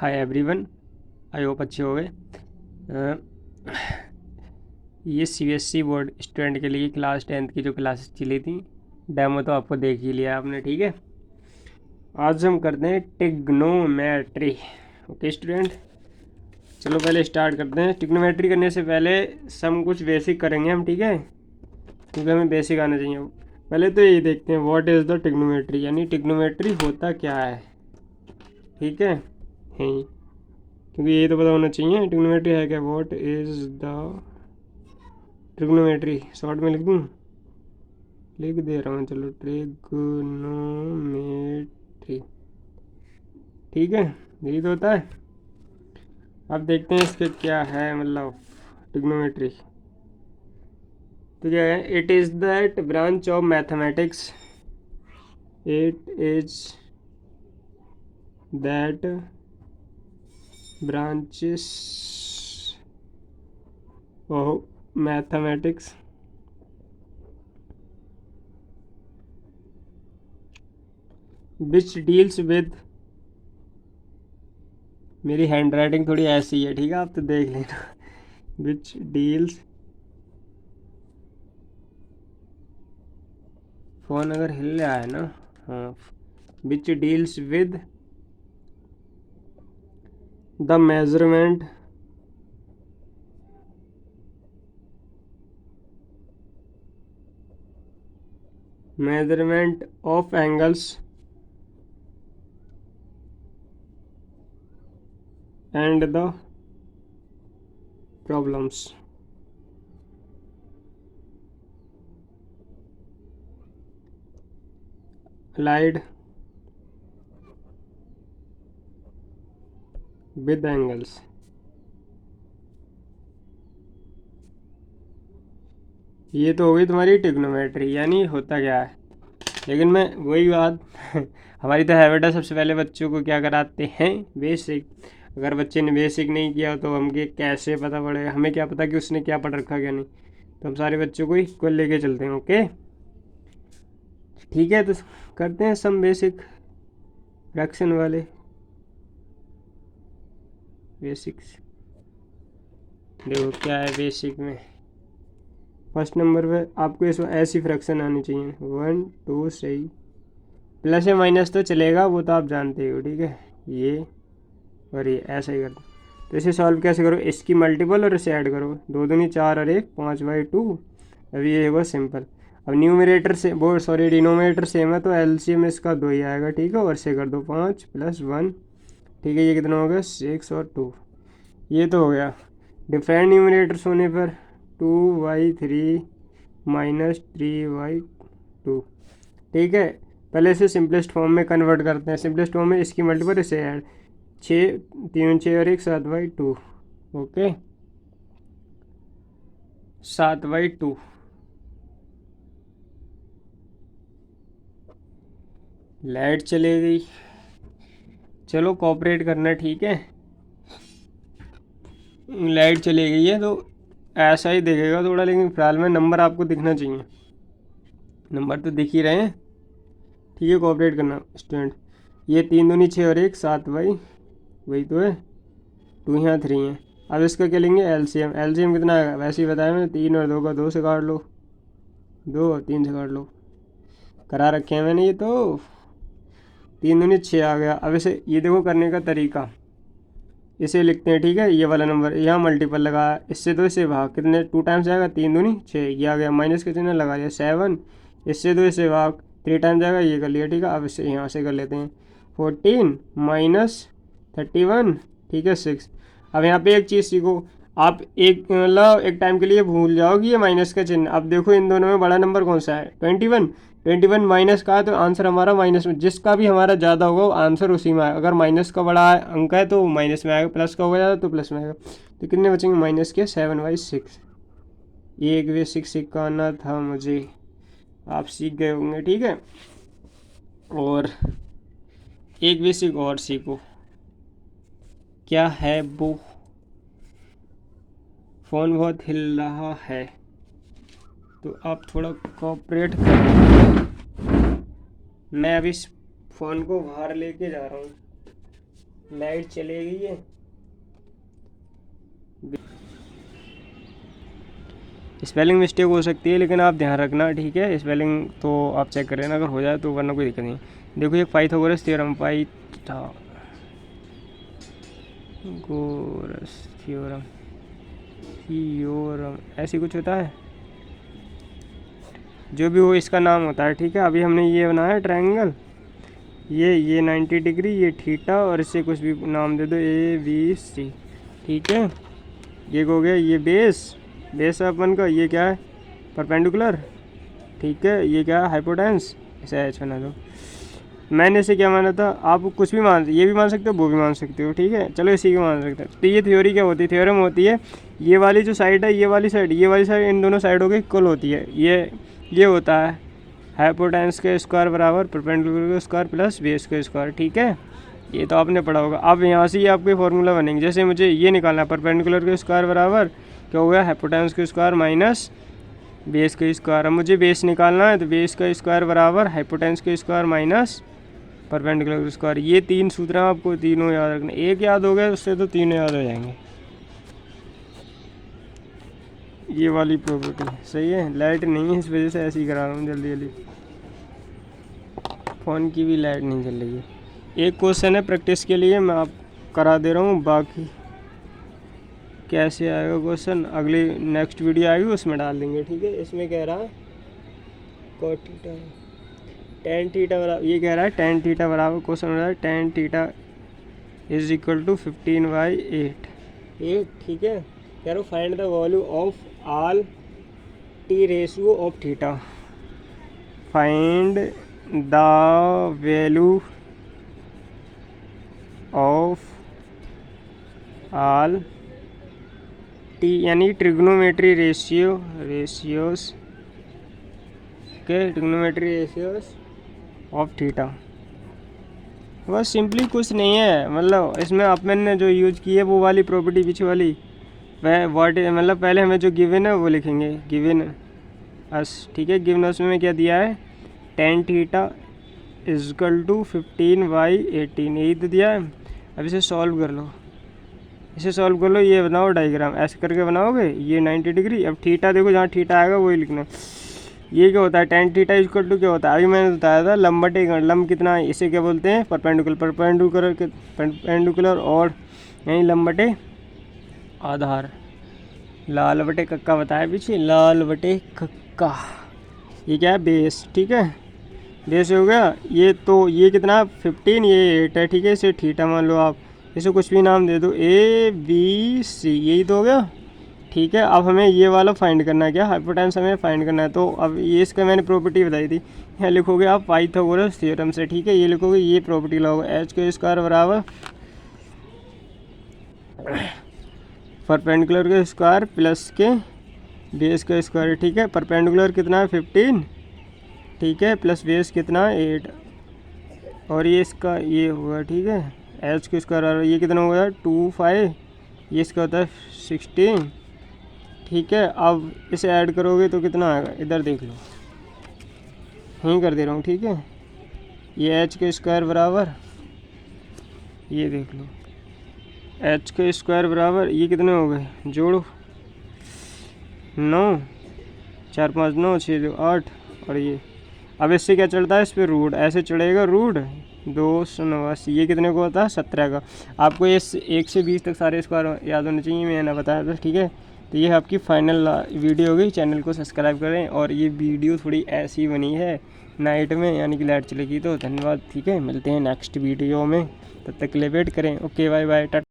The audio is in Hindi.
हाय एवरीवन, आई होप अच्छे हो गए। ये सीबीएसई बोर्ड स्टूडेंट के लिए क्लास 10th की जो क्लासेस चली थी, डेमो तो आपको देख ही लिया आपने, ठीक है। आज हम करते हैं टिग्नोमेट्री। ओके स्टूडेंट, चलो पहले स्टार्ट करते हैं। टिग्नोमेट्री करने से पहले सम कुछ बेसिक करेंगे हम, ठीक है, क्योंकि हमें बेसिक आना चाहिए। पहले तो ये देखते हैं व्हाट इज़ द टिग्नोमेट्री, यानी टिग्नोमेट्री होता क्या है, ठीक है। क्योंकि ये तो पता होना चाहिए ट्रिग्नोमेट्री है क्या। What is the trigonometry, short में लिख दूँ, लिख दे रहा हूँ, चलो ट्रिग्नोमेट्री, ठीक है, यही तो होता है। अब देखते हैं इसके क्या है, मतलब ट्रिग्नोमेट्री तो क्या है। It is that branch of mathematics, it is that branches of mathematics which deals with, मेरी हैंड राइटिंग थोड़ी ऐसी है, ठीक है, आप तो देख लेना। which deals, फ़ोन अगर हिल रहा है ना, हाँ, which deals with the measurement of angles and the problems, allied with angles। ये तो हो गई तुम्हारी ट्रिग्नोमेट्री, यानी होता क्या है। लेकिन मैं वही बात हमारी तो हैबिट है, सबसे पहले बच्चों को क्या कराते हैं, बेसिक। अगर बच्चे ने बेसिक नहीं किया तो हमके कैसे पता पड़ेगा, हमें क्या पता कि उसने क्या पढ़ रखा क्या नहीं। तो हम सारे बच्चों को इक्वल लेके चलते हैं, ओके ठीक है। तो करते हैं सम बेसिक फ्रैक्शन वाले बेसिक्स। देखो क्या है बेसिक में, फर्स्ट नंबर पे आपको इसमें ऐसी फ्रैक्शन आनी चाहिए, 1 2 सही, प्लस या माइनस तो चलेगा, वो तो आप जानते हो, ठीक है। ये और ये ऐसा ही करते। तो इसे सॉल्व कैसे करो, इसकी मल्टीपल और इसे ऐड करो, 2 दूनी 4 और 1 5/2। अभी ये होगा सिंपल। अब न्यूमरेटर से वो सॉरी डिनोमिनेटर सेम है, तो एलसीएम इसका 2 ही आएगा, ठीक है, और से कर दो 5 + 1, ठीक है। ये कितना हो गया, 6 और 2, ये तो हो गया। डिफरेंट न्यूमरेटर्स होने पर 2/3 - 3/2, ठीक है। पहले इसे सिंपलेस्ट फॉर्म में कन्वर्ट करते हैं। सिंपलेस्ट फॉर्म में इसकी मल्टीपल इसे ऐड, 6 3 6 और 1 7/2, ओके 7/2। लाइट चली गई, चलो कोऑपरेट करना, ठीक है। लाइट चली गई है तो ऐसा ही दिखेगा थोड़ा, लेकिन फिलहाल में नंबर आपको दिखना चाहिए, नंबर तो दिख ही रहे हैं, ठीक है। कोऑपरेट करना स्टूडेंट। ये 3 दूनी 6 और 1 7 भाई, वही तो है, 2 यहाँ 3 है। अब इसका क्या लेंगे, एलसीएम। एलसीएम कितना आएगा, वैसे ही बताया मैंने, 3 और 2 का 2 से काट लो, 2 और 3 से काट लो, करा रखे हैं मैंने ये तो। 3 दूनी 6 आ गया। अब इसे ये देखो करने का तरीका, इसे लिखते हैं, ठीक है। ये वाला नंबर यहाँ मल्टीपल लगा, इससे तो इसे भाग, कितने 2 टाइम्स जाएगा, 3 दूनी 6, ये आ गया, माइनस का चिन्ह लगा लिया 7, इससे तो इसे भाग 3 टाइम्स जाएगा, ये कर लिया, ठीक है। अब इसे यहाँ से कर लेते हैं, 14 - 31, ठीक है 6। अब यहाँ पे एक चीज़ सीखो आप, एक मतलब एक टाइम के लिए भूल जाओ कि ये माइनस का चिन्ह। अब देखो इन दोनों में बड़ा नंबर कौन सा है, 21। 21 माइनस का है तो आंसर हमारा माइनस में, जिसका भी हमारा ज़्यादा होगा वो आंसर उसी में आएगा। अगर माइनस का बड़ा अंक है तो माइनस में आएगा, प्लस का होगा ज़्यादा तो प्लस में आएगा। तो कितने बचेंगे, माइनस के 7/6। ये एक बेसिक सिखाना था मुझे, आप सीख गए होंगे, ठीक है। और एक बेसिक और सीखो, क्या है वो, फ़ोन बहुत हिल रहा है तो आप थोड़ा कोऑपरेट करो। मैं अभी इस फ़ोन को बाहर लेके जा रहा हूँ, लाइट चली गई है। स्पेलिंग मिस्टेक हो सकती है लेकिन आप ध्यान रखना, ठीक है। स्पेलिंग तो आप चेक कर लेना, अगर हो जाए तो, वरना कोई दिक्कत नहीं। देखो ये पाइथागोरस थ्योरम, पाइथागोरस थ्योरम ऐसी कुछ होता है, जो भी हो इसका नाम होता है, ठीक है। अभी हमने ये बनाया ट्रायंगल, ये 90 डिग्री, ये थीटा, और इससे कुछ भी नाम दे दो, ABC, ठीक है। ये हो गया, ये बेस अपन का, ये क्या है, परपेंडिकुलर, ठीक है। ये क्या है, हाइपोटेन्स, इसे H बना दो। मैंने इसे क्या माना था, आप कुछ भी ये भी मान सकते हो, वो भी मान सकते हो, ठीक है। चलो इसी को मान सकते हैं। तो ये थ्योरी क्या होती है, थ्योरम होती है, ये वाली जो साइड है, ये वाली साइड इन दोनों साइडों की इक्वल होती है। ये होता है हाइपोटेन्स के स्क्वायर बराबर परपेंडिकुलर के स्क्वायर प्लस बेस के स्क्वायर, ठीक है। ये तो आपने पढ़ा होगा। अब यहाँ से ये आपके फॉर्मूला बनेंगे। जैसे मुझे ये निकालना है, परपेंडिकुलर के स्क्वायर बराबर क्या हो गया, हाइपोटेन्स के स्क्वायर माइनस बेस के स्क्वायर। अब मुझे बेस निकालना है, तो बेस का स्क्वायर बराबर हाइपोटेन्स के स्क्वायर माइनस परपेंडिकुलर के स्क्वायर। ये 3 सूत्र हैं, आपको तीनों याद रखना। एक याद हो गया उससे तो तीनों याद हो जाएंगे। ये वाली प्रॉपर्टी सही है। लाइट नहीं है, इस वजह से ऐसे ही करा रहा हूँ जल्दी। फ़ोन की भी लाइट नहीं चल रही है। एक क्वेश्चन है प्रैक्टिस के लिए, मैं आप करा दे रहा हूँ, बाकी कैसे आएगा क्वेश्चन अगली नेक्स्ट वीडियो आएगी उसमें डाल देंगे, ठीक है। इसमें कह रहा है cot थीटा tan थीटा बराबर, ये कह रहा है tan थीटा बराबर, क्वेश्चन हो रहा है tan theta is equal to 15/8, ठीक है। कह रहा हूँ find the value of all T ratio of theta, find the value of all T, यानी ट्रिग्नोमेट्री रेशियोस के ट्रिग्नोमेट्री रेशियोस ऑफ थीटा। बस सिंपली कुछ नहीं है, मतलब इसमें अपन ने जो यूज की है वो वाली प्रॉपर्टी पीछे वाली, वह व्हाट मतलब पहले हमें जो गिवन है वो लिखेंगे, गिवन अस, ठीक है। गिवन अस में क्या दिया है, tan theta is equal to 15/18, यही तो दिया है। अब इसे सॉल्व कर लो, ये बनाओ डायग्राम, ऐसे करके बनाओगे, ये 90 डिग्री। अब थीटा देखो, जहाँ थीटा आएगा वही लिखना। ये क्या होता है, tan थीटा इक्वल टू क्या होता है, अभी मैंने बताया था, लंब बटे लंब कितना है, इसे क्या बोलते हैं, परपेंडिकुलर और यहीं लंब बटे आधार, लाल बटे कक्का बताया पीछे, लाल बटे कक्का। ये क्या है, बेस, ठीक है, बेस हो गया। ये तो ये कितना 15, ये 8 है, ठीक है। इसे थीटा मान लो आप, इसे कुछ भी नाम दे दो, ABC, यही तो हो गया, ठीक है। अब हमें ये वाला फाइंड करना है, क्या हाइपोटेन्स हमें फाइंड करना है। तो अब ये इसका मैंने प्रॉपर्टी बताई थी, यहाँ लिखोगे आप पाइथागोरस थ्योरम से, ठीक है। ये लिखोगे, ये प्रॉपर्टी लगाओगे, H के स्क्वायर बराबर परपेंडिकुलर के स्क्वायर प्लस के बेस का स्क्वायर, ठीक है। परपेंडिकुलर कितना है 15, ठीक है, प्लस बेस कितना है 8, और ये इसका ये होगा, ठीक है। H के स्क्वायर ये कितना होगा 25, ये इसका होता है 16, ठीक है। अब इसे ऐड करोगे तो कितना आएगा, इधर देख लो, यहीं कर दे रहा हूँ, ठीक है। ये H के स्क्वायर बराबर, ये देख लो, H के स्क्वायर बराबर ये कितने हो गए, जोड़ो, 9 4 5 9 6 2 8, और ये अब इससे क्या चढ़ता है, इस पर रूट, ऐसे चढ़ेगा रूट 289, ये कितने को होता है 17 का। आपको ये 1 से 20 तक सारे स्क्वायर याद होने चाहिए, मैंने बताया था, ठीक है। तो ये आपकी फाइनल वीडियो हो गई। चैनल को सब्सक्राइब करें, और ये वीडियो थोड़ी ऐसी बनी है नाइट में, यानी कि लाइट चलेगी, तो धन्यवाद, ठीक है। मिलते हैं नेक्स्ट वीडियो में, तब तक के लिए वेट करें। Okay, bye bye, Tata.